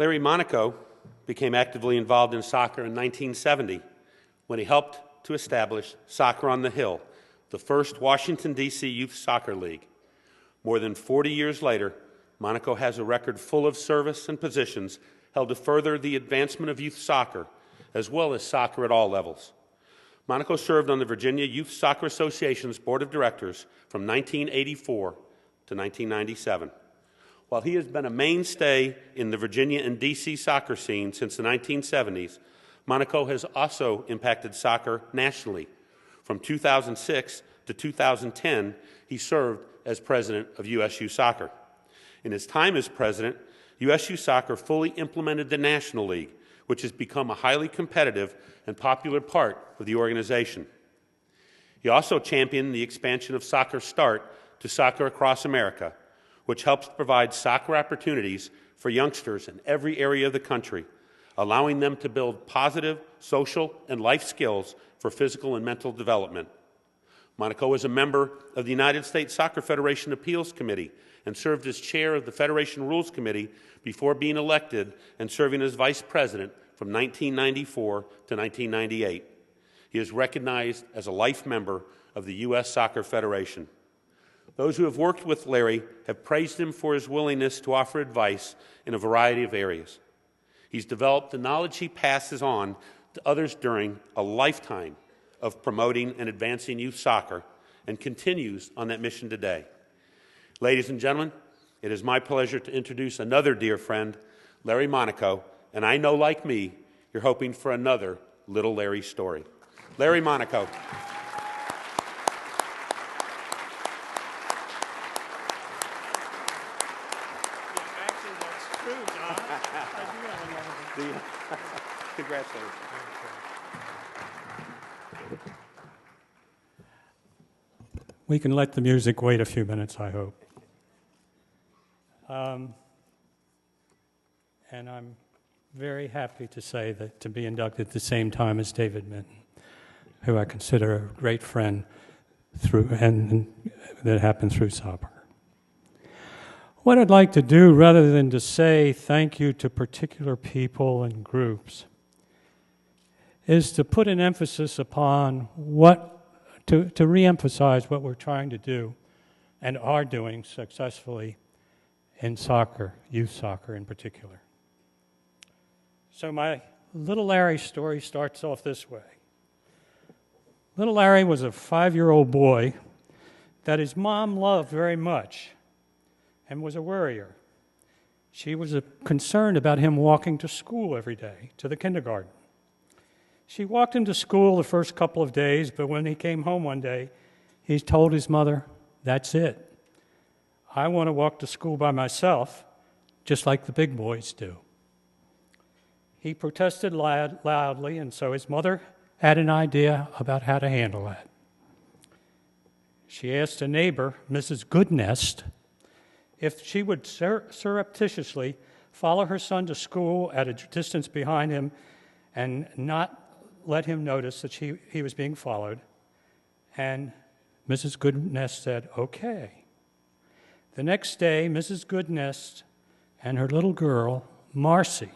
Larry Monaco became actively involved in soccer in 1970 when he helped to establish Soccer on the Hill, the first Washington, D.C. youth soccer league. More than 40 years later, Monaco has a record full of service and positions held to further the advancement of youth soccer, as well as soccer at all levels. Monaco served on the Virginia Youth Soccer Association's Board of Directors from 1984 to 1997. While he has been a mainstay in the Virginia and D.C. soccer scene since the 1970s, Monaco has also impacted soccer nationally. From 2006 to 2010, he served as president of USU Soccer. In his time as president, USU Soccer fully implemented the National League, which has become a highly competitive and popular part of the organization. He also championed the expansion of Soccer Start to Soccer Across America, which helps provide soccer opportunities for youngsters in every area of the country, allowing them to build positive social and life skills for physical and mental development. Monaco is a member of the United States Soccer Federation Appeals Committee and served as chair of the Federation Rules Committee before being elected and serving as vice president from 1994 to 1998. He is recognized as a life member of the U.S. Soccer Federation. Those who have worked with Larry have praised him for his willingness to offer advice in a variety of areas. He's developed the knowledge he passes on to others during a lifetime of promoting and advancing youth soccer and continues on that mission today. Ladies and gentlemen, it is my pleasure to introduce another dear friend, Larry Monaco, and I know, like me, you're hoping for another little Larry story. Larry Monaco. Actually, that's true, John. I do have another. Congratulations. We can let the music wait a few minutes, I hope. And I'm very happy to say that to be inducted at the same time as David Minton, who I consider a great friend and that happened through soccer. What I'd like to do, rather than to say thank you to particular people and groups, is to put an emphasis upon to re-emphasize what we're trying to do and are doing successfully in soccer, youth soccer in particular. So my little Larry story starts off this way. Little Larry was a 5-year-old boy that his mom loved very much and was a worrier. She was concerned about him walking to school every day, to the kindergarten. She walked him to school the first couple of days, but when he came home one day, he told his mother, "That's it. I want to walk to school by myself, just like the big boys do." He protested loudly, and so his mother had an idea about how to handle that. She asked a neighbor, Mrs. Goodnest, if she would surreptitiously follow her son to school at a distance behind him and not let him notice that he was being followed. And Mrs. Goodnest said, okay. The next day, Mrs. Goodnest and her little girl, Marcy,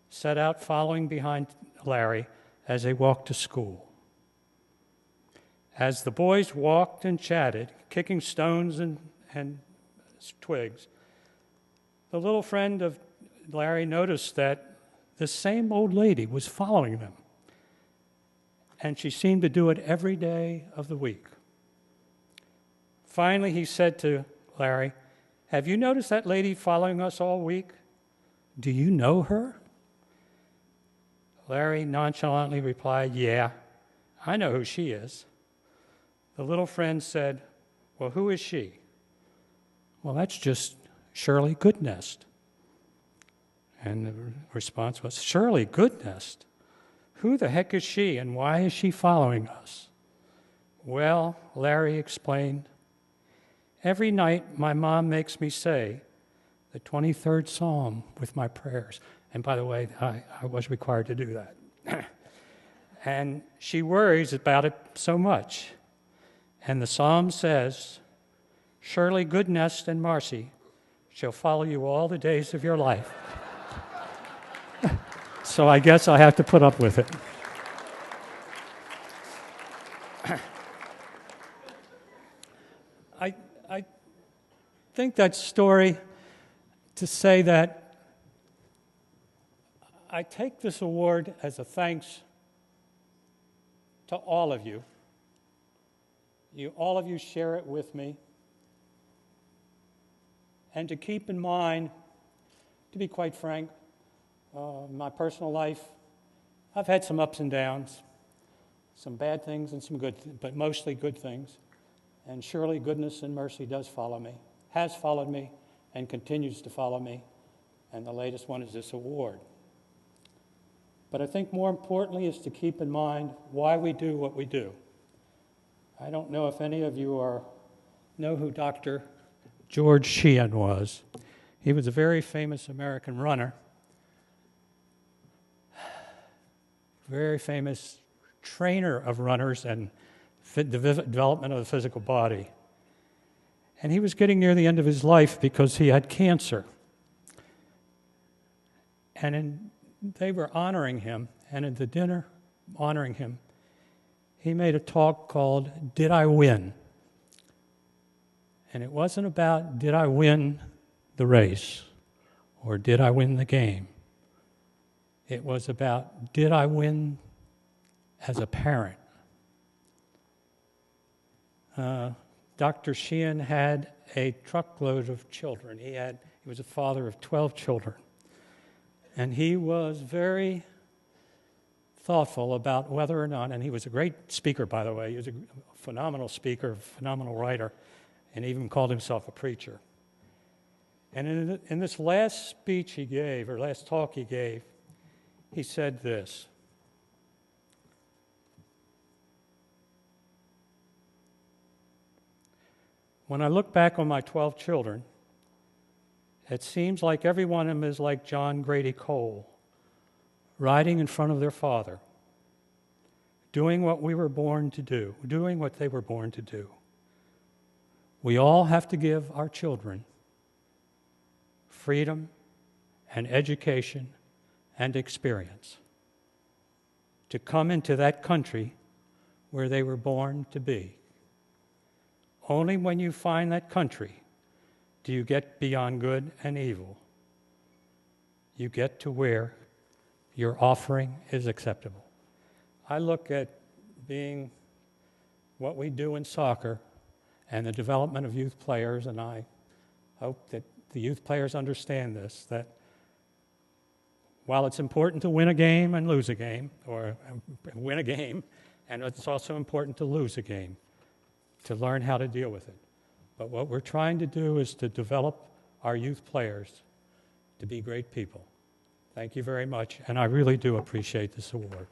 set out following behind Larry as they walked to school. As the boys walked and chatted, kicking stones and twigs, the little friend of Larry noticed that the same old lady was following them, and she seemed to do it every day of the week. Finally, he said to Larry, "Have you noticed that lady following us all week? Do you know her?" Larry nonchalantly replied, "Yeah, I know who she is." The little friend said, "Well, who is she?" "Well, that's just Shirley Goodnest." And the response was, "Shirley Goodnest? Who the heck is she, and why is she following us?" "Well," Larry explained, "every night my mom makes me say the 23rd Psalm with my prayers." And by the way, I was required to do that. And she worries about it so much. And the Psalm says, "Surely goodness and mercy shall follow you all the days of your life." so I guess I have to put up with it. I think that story to say that I take this award as a thanks to all of you. All of you share it with me. And to keep in mind, to be quite frank, my personal life, I've had some ups and downs, some bad things and some good, but mostly good things. And surely goodness and mercy does follow me, has followed me, and continues to follow me. And the latest one is this award. But I think more importantly is to keep in mind why we do what we do. I don't know if any of you know who Dr. George Sheehan was. He was a very famous American runner, very famous trainer of runners and development of the physical body. And he was getting near the end of his life because he had cancer. And they were honoring him, and at the dinner honoring him, he made a talk called "Did I Win?" And it wasn't about did I win the race or did I win the game. It was about did I win as a parent. Dr. Sheehan had a truckload of children. He was a father of 12 children. And he was very thoughtful about whether or not, and he was a great speaker, by the way. He was a phenomenal speaker, phenomenal writer, and even called himself a preacher. And in this last speech he gave, or last talk he gave, he said this: "When I look back on my 12 children, it seems like every one of them is like John Grady Cole, riding in front of their father, doing what we were born to do, doing what they were born to do. We all have to give our children freedom and education and experience to come into that country where they were born to be. Only when you find that country do you get beyond good and evil. You get to where your offering is acceptable." I look at being what we do in soccer and the development of youth players, and I hope that the youth players understand this, that while it's important to win a game and lose a game, or win a game, and it's also important to lose a game, to learn how to deal with it. But what we're trying to do is to develop our youth players to be great people. Thank you very much, and I really do appreciate this award.